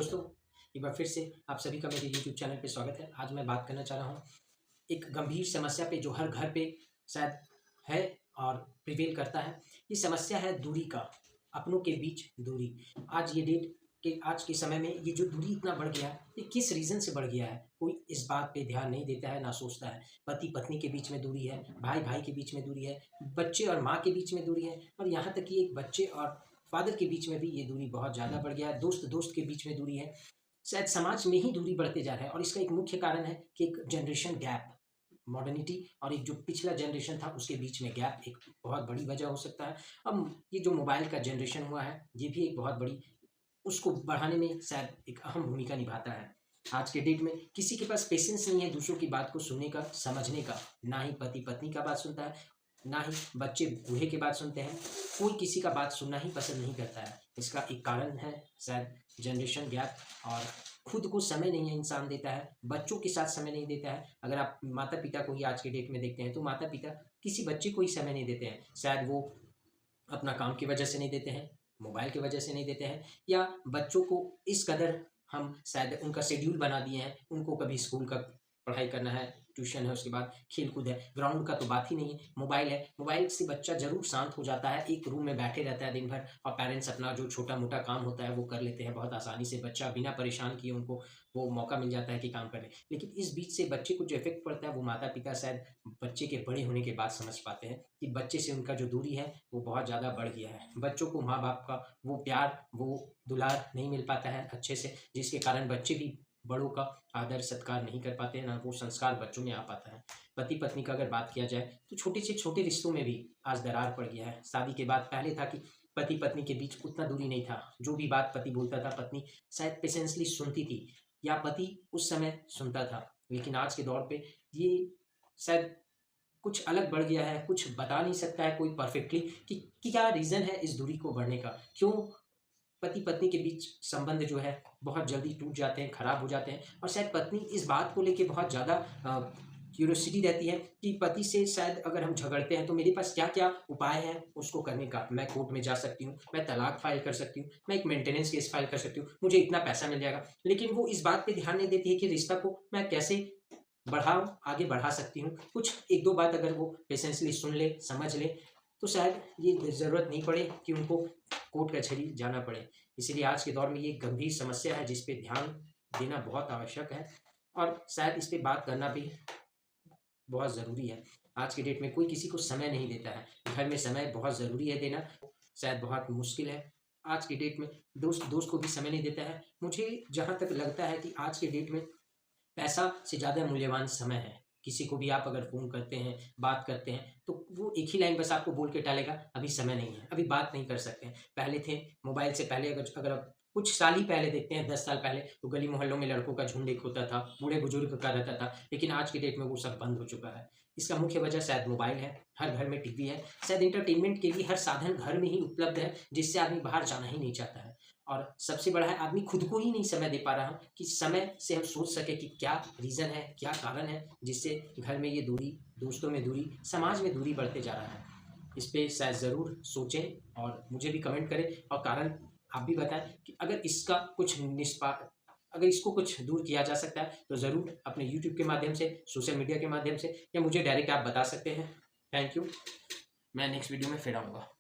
दोस्तों, एक बार फिर से आप सभी का मेरे यूट्यूब चैनल पे स्वागत है। आज मैं बात करना चाह रहा हूँ एक गंभीर समस्या पे जो हर घर पे शायद है और प्रिवेल करता है। ये समस्या है दूरी का, अपनों के बीच दूरी। आज के समय में ये जो दूरी इतना बढ़ गया है, ये किस रीज़न से बढ़ गया है? कोई इस बात पे ध्यान नहीं देता है, ना सोचता है। पति-पत्नी के बीच में दूरी है, भाई-भाई के बीच में दूरी है, बच्चे और माँ के बीच में दूरी है और यहाँ तक कि एक बच्चे और फादर के बीच में भी ये दूरी बहुत ज़्यादा बढ़ गया है। दोस्त-दोस्त के बीच में दूरी है। शायद समाज में ही दूरी बढ़ते जा रहा है और इसका एक मुख्य कारण है कि एक जनरेशन गैप, मॉडर्निटी और एक जो पिछला जनरेशन था उसके बीच में गैप एक बहुत बड़ी वजह हो सकता है। अब ये जो मोबाइल का जनरेशन हुआ है, ये भी एक बहुत बड़ी उसको बढ़ाने में शायद एक अहम भूमिका निभाता है। आज के डेट में किसी के पास पेशेंस नहीं है दूसरों की बात को सुनने का, समझने का। ना ही पति-पत्नी का बात सुनता है, ना ही बच्चे बूढ़े की बात सुनते हैं। कोई किसी का बात सुनना ही पसंद नहीं करता है। इसका एक कारण है शायद जनरेशन गैप और खुद को समय नहीं है इंसान देता है, बच्चों के साथ समय नहीं देता है। अगर आप माता-पिता को ही आज के डेट में देखते हैं, तो माता-पिता किसी बच्चे को ही समय नहीं देते हैं। शायद वो अपना काम की वजह से नहीं देते हैं, मोबाइल की वजह से नहीं देते हैं या बच्चों को इस कदर हम शायद उनका शेड्यूल बना दिए हैं, उनको कभी स्कूल का पढ़ाई करना है, ट्यूशन है, उसके बाद खेल-कूद है, ग्राउंड का तो बात ही नहीं है, मोबाइल है। मोबाइल से बच्चा ज़रूर शांत हो जाता है, एक रूम में बैठे रहता है दिन भर और पेरेंट्स अपना जो छोटा-मोटा काम होता है वो कर लेते हैं बहुत आसानी से। बच्चा बिना परेशान किए उनको वो मौका मिल जाता है कि काम कर लें। लेकिन इस बीच से बच्चे को जो इफ़ेक्ट पड़ता है वो माता-पिता शायद बच्चे के बड़े होने के बाद समझ पाते हैं कि बच्चे से उनका जो दूरी है वो बहुत ज़्यादा बढ़ गया है। बच्चों को माँ-बाप का वो प्यार, वो दुलार नहीं मिल पाता है अच्छे से, जिसके कारण बच्चे भी बड़ों का आदर सत्कार नहीं कर पाते हैं, ना वो संस्कार बच्चों में आ पाता है। पति-पत्नी का अगर बात किया जाए तो छोटे से छोटे रिश्तों में भी आज दरार पड़ गया है। शादी के बाद पहले था कि पति-पत्नी के बीच उतना दूरी नहीं था। जो भी बात पति बोलता था पत्नी शायद पेशेंसली सुनती थी या पति उस समय सुनता था। लेकिन आज के दौर पे ये शायद कुछ अलग बढ़ गया है, कुछ बता नहीं सकता है कोई परफेक्टली कि क्या रीज़न है इस दूरी को बढ़ने का? क्यों पति-पत्नी के बीच संबंध जो है बहुत जल्दी टूट जाते हैं, खराब हो जाते हैं और शायद पत्नी इस बात को लेके बहुत ज़्यादा क्यूरियोसिटी रहती है कि पति से शायद अगर हम झगड़ते हैं तो मेरे पास क्या-क्या उपाय हैं उसको करने का। मैं कोर्ट में जा सकती हूँ, मैं तलाक फ़ाइल कर सकती हूँ, मैं एक मेंटेनेंस केस फ़ाइल कर सकती हूँ, मुझे इतना पैसा मिल जाएगा। लेकिन वो इस बात पे ध्यान नहीं देती है कि रिश्ता को मैं कैसे आगे बढ़ा सकती हूँ। कुछ 1-2 बात अगर वो पेशेंसली सुन ले, समझ ले, तो शायद ये ज़रूरत नहीं पड़े कि उनको कोर्ट कचहरी जाना पड़े। इसीलिए आज के दौर में ये एक गंभीर समस्या है जिस पे ध्यान देना बहुत आवश्यक है और शायद इस पे बात करना भी बहुत ज़रूरी है। आज की डेट में कोई किसी को समय नहीं देता है। घर में समय बहुत ज़रूरी है देना, शायद बहुत मुश्किल है। आज की डेट में दोस्त को भी समय नहीं देता है। मुझे जहाँ तक लगता है कि आज की डेट में पैसा से ज़्यादा मूल्यवान समय है। किसी को भी आप अगर फ़ोन करते हैं, बात करते हैं, तो वो एक ही लाइन बस आपको बोल के टालेगा, "अभी समय नहीं है, अभी बात नहीं कर सकते हैं।" पहले थे मोबाइल से पहले अगर आप कुछ साल ही पहले देखते हैं, 10 साल पहले, तो गली मोहल्लों में लड़कों का झुंड एक होता था, बूढ़े-बुजुर्ग का रहता था। लेकिन आज की डेट में वो सब बंद हो चुका है। इसका मुख्य वजह शायद मोबाइल है, हर घर में टीवी है, शायद एंटरटेनमेंट के लिए हर साधन घर में ही उपलब्ध है, जिससे आदमी बाहर जाना ही नहीं चाहता है। और सबसे बड़ा है आदमी खुद को ही नहीं समय दे पा रहा कि समय से हम सोच सकें कि क्या रीज़न है, क्या कारण है, जिससे घर में ये दूरी, दोस्तों में दूरी, समाज में दूरी बढ़ते जा रहा है। इस पे शायद ज़रूर सोचें और मुझे भी कमेंट करें और कारण आप भी बताएँ कि अगर इसको कुछ दूर किया जा सकता है, तो ज़रूर अपने यूट्यूब के माध्यम से, सोशल मीडिया के माध्यम से या मुझे डायरेक्ट आप बता सकते हैं। Thank you. मैं नेक्स्ट वीडियो में फिर आऊँगा।